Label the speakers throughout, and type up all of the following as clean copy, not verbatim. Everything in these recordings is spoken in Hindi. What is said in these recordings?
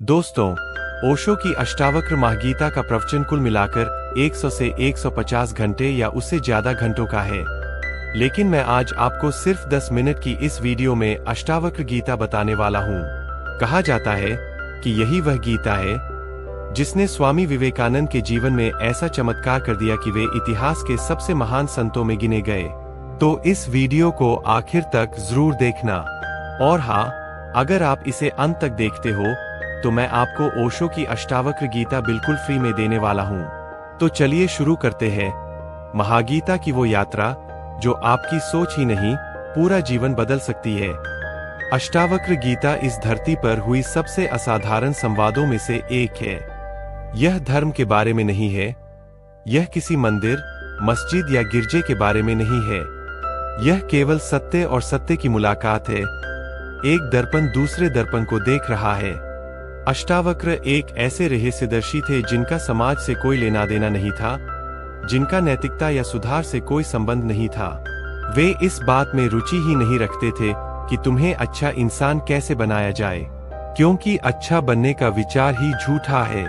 Speaker 1: दोस्तों, ओशो की अष्टावक्र महागीता का प्रवचन कुल मिलाकर 100 से 150 घंटे या उससे ज्यादा घंटों का है। लेकिन मैं आज आपको सिर्फ 10 मिनट की इस वीडियो में अष्टावक्र गीता बताने वाला हूँ। कहा जाता है कि यही वह गीता है जिसने स्वामी विवेकानंद के जीवन में ऐसा चमत्कार कर दिया कि वे इतिहास के सबसे महान संतों में गिने गए। तो इस वीडियो को आखिर तक जरूर देखना। और हाँ, अगर आप इसे अंत तक देखते हो तो मैं आपको ओशो की अष्टावक्र गीता बिल्कुल फ्री में देने वाला हूँ। तो चलिए शुरू करते हैं महागीता की वो यात्रा जो आपकी सोच ही नहीं पूरा जीवन बदल सकती है। अष्टावक्र गीता इस धरती पर हुई सबसे असाधारण संवादों में से एक है। यह धर्म के बारे में नहीं है, यह किसी मंदिर, मस्जिद या गिरजे के बारे में नहीं है। यह केवल सत्य और सत्य की मुलाकात है। एक दर्पण दूसरे दर्पण को देख रहा है। अष्टावक्र एक ऐसे रहस्यदर्शी थे जिनका समाज से कोई लेना देना नहीं था, जिनका नैतिकता या सुधार से कोई संबंध नहीं था। वे इस बात में रुचि ही नहीं रखते थे कि तुम्हें अच्छा इंसान कैसे बनाया जाए, क्योंकि अच्छा बनने का विचार ही झूठा है।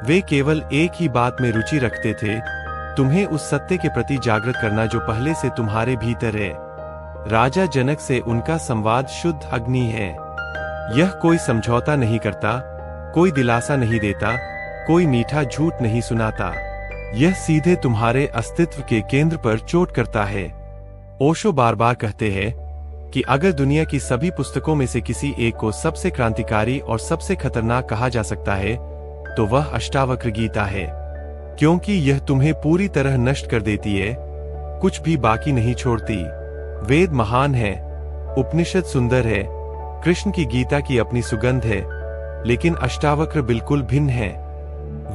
Speaker 1: वे केवल एक ही बात में रुचि रखते थे, तुम्हें उस सत्य के प्रति जागृत करना जो पहले से तुम्हारे भीतर है। राजा जनक से उनका संवाद शुद्ध अग्नि है। यह कोई समझौता नहीं करता, कोई दिलासा नहीं देता, कोई मीठा झूठ नहीं सुनाता। यह सीधे तुम्हारे अस्तित्व के केंद्र पर चोट करता है। ओशो बार बार कहते हैं कि अगर दुनिया की सभी पुस्तकों में से किसी एक को सबसे क्रांतिकारी और सबसे खतरनाक कहा जा सकता है तो वह अष्टावक्र गीता है, क्योंकि यह तुम्हें पूरी तरह नष्ट कर देती है, कुछ भी बाकी नहीं छोड़ती। वेद महान है, उपनिषद सुंदर है, कृष्ण की गीता की अपनी सुगंध है, लेकिन अष्टावक्र बिल्कुल भिन्न है।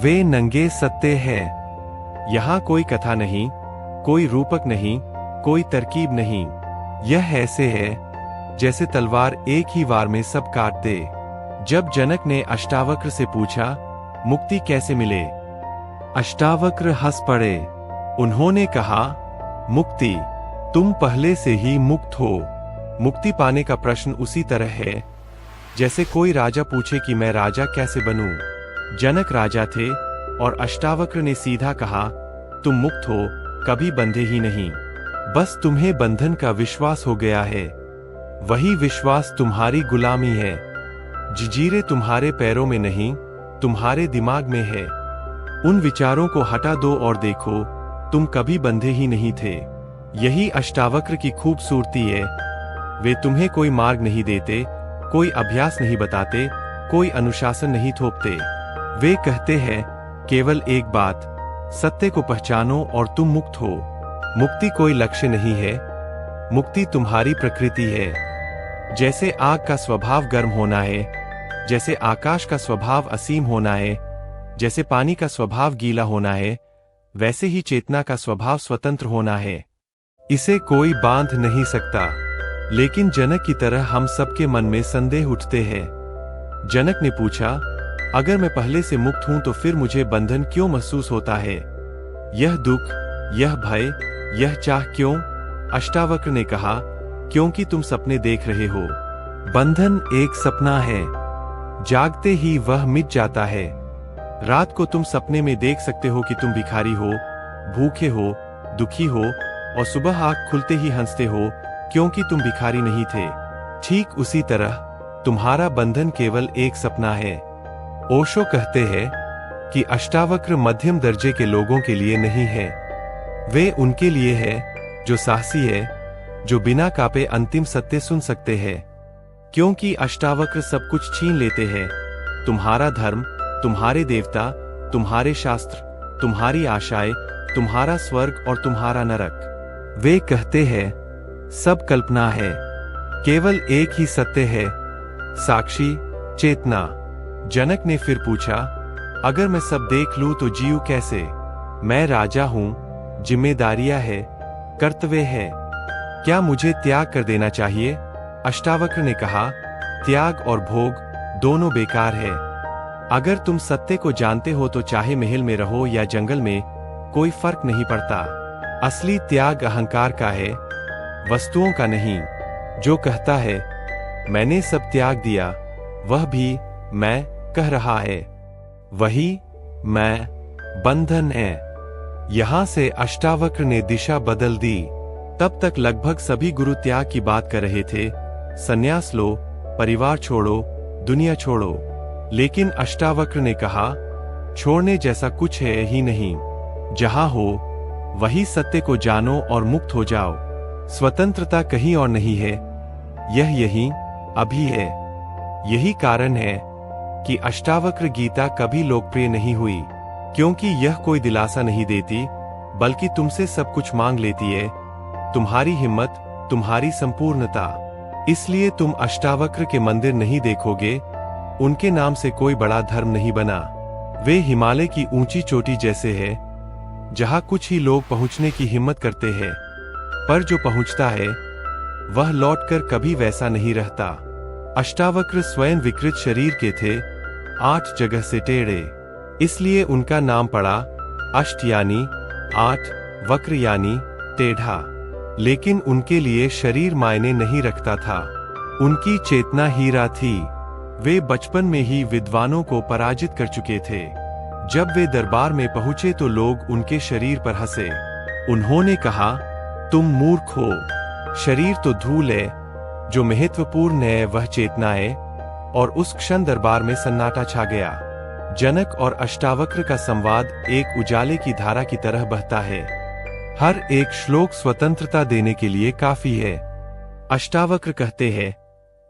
Speaker 1: वे नंगे सत्य है। यहाँ कोई कथा नहीं, कोई रूपक नहीं, कोई तरकीब नहीं। यह ऐसे है जैसे तलवार एक ही वार में सब काट दे। जब जनक ने अष्टावक्र से पूछा, मुक्ति कैसे मिले, अष्टावक्र हंस पड़े। उन्होंने कहा, मुक्ति, तुम पहले से ही मुक्त हो। मुक्ति पाने का प्रश्न उसी तरह है जैसे कोई राजा पूछे कि मैं राजा कैसे बनूं। जनक राजा थे और अष्टावक्र ने सीधा कहा, तुम मुक्त हो, कभी बंधे ही नहीं, बस तुम्हें बंधन का विश्वास हो गया है। वही विश्वास तुम्हारी गुलामी है। जंजीरें तुम्हारे पैरों में नहीं, तुम्हारे दिमाग में है। उन विचारों को हटा दो और देखो, तुम कभी बंधे ही नहीं थे। यही अष्टावक्र की खूबसूरती है। वे तुम्हें कोई मार्ग नहीं देते, कोई अभ्यास नहीं बताते, कोई अनुशासन नहीं थोपते। वे कहते हैं केवल एक बात, सत्य को पहचानो और तुम मुक्त हो। मुक्ति कोई लक्ष्य नहीं है, मुक्ति तुम्हारी प्रकृति है। जैसे आग का स्वभाव गर्म होना है, जैसे आकाश का स्वभाव असीम होना है, जैसे पानी का स्वभाव गीला होना है, वैसे ही चेतना का स्वभाव स्वतंत्र होना है। इसे कोई बांध नहीं सकता। लेकिन जनक की तरह हम सबके मन में संदेह उठते हैं। जनक ने पूछा, अगर मैं पहले से मुक्त हूं तो फिर मुझे बंधन क्यों महसूस होता है? यह दुख, यह भय, यह चाह क्यों? अष्टावक्र ने कहा, क्योंकि तुम सपने देख रहे हो। बंधन एक सपना है, जागते ही वह मिट जाता है। रात को तुम सपने में देख सकते हो कि तुम भिखारी हो, भूखे हो, दुखी हो, और सुबह आँख खुलते ही हंसते हो क्योंकि तुम भिखारी नहीं थे। ठीक उसी तरह तुम्हारा बंधन केवल एक सपना है। ओशो कहते हैं कि अष्टावक्र मध्यम दर्जे के लोगों के लिए नहीं है। वे उनके लिए है जो साहसी है, जो बिना कापे अंतिम सत्य सुन सकते हैं। क्योंकि अष्टावक्र सब कुछ छीन लेते हैं, तुम्हारा धर्म, तुम्हारे देवता, तुम्हारे शास्त्र, तुम्हारी आशाएं, तुम्हारा स्वर्ग और तुम्हारा नरक। वे कहते हैं सब कल्पना है, केवल एक ही सत्य है, साक्षी, चेतना। जनक ने फिर पूछा, अगर मैं सब देख लूं तो जीऊं कैसे? मैं राजा हूं, जिम्मेदारियां है, कर्तव्य है, क्या मुझे त्याग कर देना चाहिए? अष्टावक्र ने कहा, त्याग और भोग दोनों बेकार है। अगर तुम सत्य को जानते हो तो चाहे महल में रहो या जंगल में, कोई फर्क नहीं पड़ता। असली त्याग अहंकार का है, वस्तुओं का नहीं। जो कहता है मैंने सब त्याग दिया, वह भी मैं कह रहा है वही मैं बंधन है। यहां से अष्टावक्र ने दिशा बदल दी। तब तक लगभग सभी गुरु त्याग की बात कर रहे थे, संन्यास लो, परिवार छोड़ो, दुनिया छोड़ो। लेकिन अष्टावक्र ने कहा छोड़ने जैसा कुछ है ही नहीं। जहां हो वही सत्य को जानो और मुक्त हो जाओ। स्वतंत्रता कहीं और नहीं है, यह यहीं अभी है। यही कारण है कि अष्टावक्र गीता कभी लोकप्रिय नहीं हुई, क्योंकि यह कोई दिलासा नहीं देती, बल्कि तुमसे सब कुछ मांग लेती है, तुम्हारी हिम्मत, तुम्हारी संपूर्णता। इसलिए तुम अष्टावक्र के मंदिर नहीं देखोगे, उनके नाम से कोई बड़ा धर्म नहीं बना। वे हिमालय की ऊंची चोटी जैसे है, जहां कुछ ही लोग पहुंचने की हिम्मत करते हैं, पर जो पहुंचता है वह लौटकर कभी वैसा नहीं रहता। अष्टावक्र स्वयं विकृत शरीर के थे, 8 जगह से टेढ़े, इसलिए उनका नाम पड़ा अष्ट यानी 8, वक्र यानी टेढ़ा। लेकिन उनके लिए शरीर मायने नहीं रखता था, उनकी चेतना हीरा थी। वे बचपन में ही विद्वानों को पराजित कर चुके थे। जब वे दरबार में पहुंचे तो लोग उनके शरीर पर हंसे। उन्होंने कहा तुम मूर्ख हो, शरीर तो धूल है, जो महत्वपूर्ण है वह चेतना है। और उस क्षण दरबार में सन्नाटा छा गया। जनक और अष्टावक्र का संवाद एक उजाले की धारा की तरह बहता है। हर एक श्लोक स्वतंत्रता देने के लिए काफी है। अष्टावक्र कहते हैं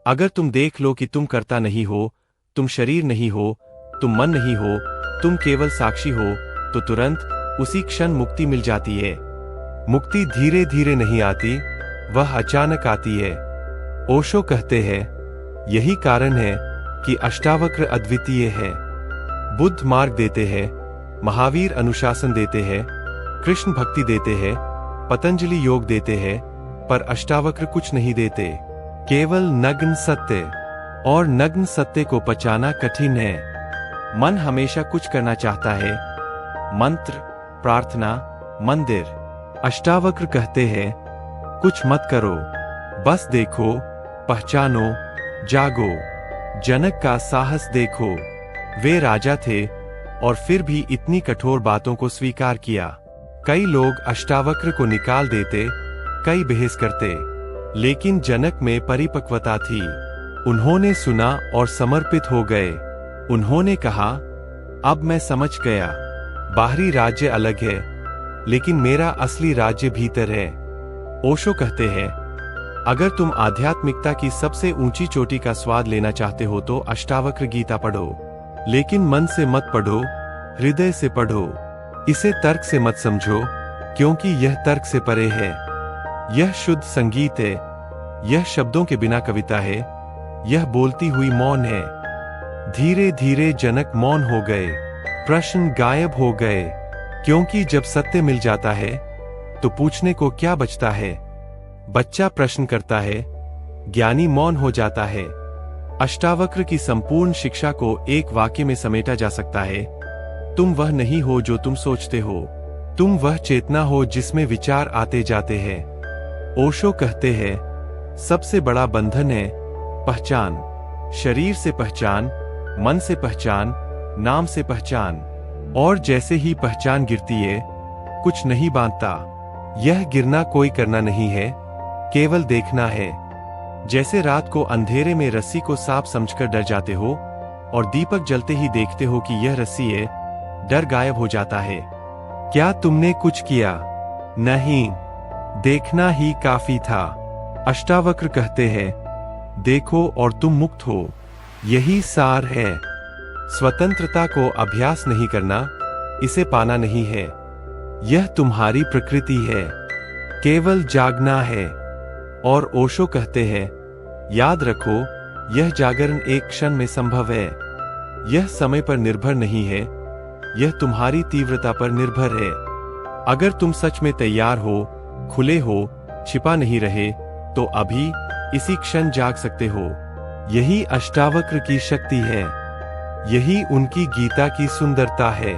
Speaker 1: अगर तुम देख लो कि तुम कर्ता नहीं हो, तुम शरीर नहीं हो, तुम मन नहीं हो, तुम केवल साक्षी हो, तो तुरंत उसी क्षण मुक्ति मिल जाती है। मुक्ति धीरे धीरे नहीं आती, वह अचानक आती है। ओशो कहते हैं यही कारण है कि अष्टावक्र अद्वितीय है। बुद्ध मार्ग देते हैं, महावीर अनुशासन देते हैं, कृष्ण भक्ति देते हैं, पतंजलि योग देते हैं, पर अष्टावक्र कुछ नहीं देते, केवल नग्न सत्य। और नग्न सत्य को पचाना कठिन है। मन हमेशा कुछ करना चाहता है, मंत्र, प्रार्थना, मंदिर। अष्टावक्र कहते हैं कुछ मत करो, बस देखो, पहचानो, जागो। जनक का साहस देखो, वे राजा थे और फिर भी इतनी कठोर बातों को स्वीकार किया। कई लोग अष्टावक्र को निकाल देते, कई बहस करते, लेकिन जनक में परिपक्वता थी। उन्होंने सुना और समर्पित हो गए। उन्होंने कहा अब मैं समझ गया, बाहरी राज्य अलग है, लेकिन मेरा असली राज्य भीतर है। ओशो कहते हैं अगर तुम आध्यात्मिकता की सबसे ऊंची चोटी का स्वाद लेना चाहते हो तो अष्टावक्र गीता पढ़ो, लेकिन मन से मत पढ़ो, हृदय से पढ़ो। इसे तर्क से मत समझो, क्योंकि यह तर्क से परे है। यह शुद्ध संगीत है, यह शब्दों के बिना कविता है, यह बोलती हुई मौन है। धीरे धीरे जनक मौन हो गए, प्रश्न गायब हो गए, क्योंकि जब सत्य मिल जाता है तो पूछने को क्या बचता है। बच्चा प्रश्न करता है, ज्ञानी मौन हो जाता है। अष्टावक्र की संपूर्ण शिक्षा को एक वाक्य में समेटा जा सकता है, तुम वह नहीं हो जो तुम सोचते हो, तुम वह चेतना हो जिसमें विचार आते जाते हैं। ओशो कहते हैं सबसे बड़ा बंधन है पहचान, शरीर से पहचान, मन से पहचान, नाम से पहचान। और जैसे ही पहचान गिरती है, कुछ नहीं बांधता। यह गिरना कोई करना नहीं है, केवल देखना है। जैसे रात को अंधेरे में रस्सी को सांप समझकर डर जाते हो और दीपक जलते ही देखते हो कि यह रस्सी है, डर गायब हो जाता है। क्या तुमने कुछ किया? नहीं, देखना ही काफी था। अष्टावक्र कहते हैं देखो और तुम मुक्त हो, यही सार है। स्वतंत्रता को अभ्यास नहीं करना, इसे पाना नहीं है। यह तुम्हारी प्रकृति है, केवल जागना है। और ओशो कहते हैं याद रखो, यह जागरण एक क्षण में संभव है। यह समय पर निर्भर नहीं है, यह तुम्हारी तीव्रता पर निर्भर है। अगर तुम सच में तैयार हो, खुले हो, छिपा नहीं रहे, तो अभी इसी क्षण जाग सकते हो। यही अष्टावक्र की शक्ति है, यही उनकी गीता की सुंदरता है।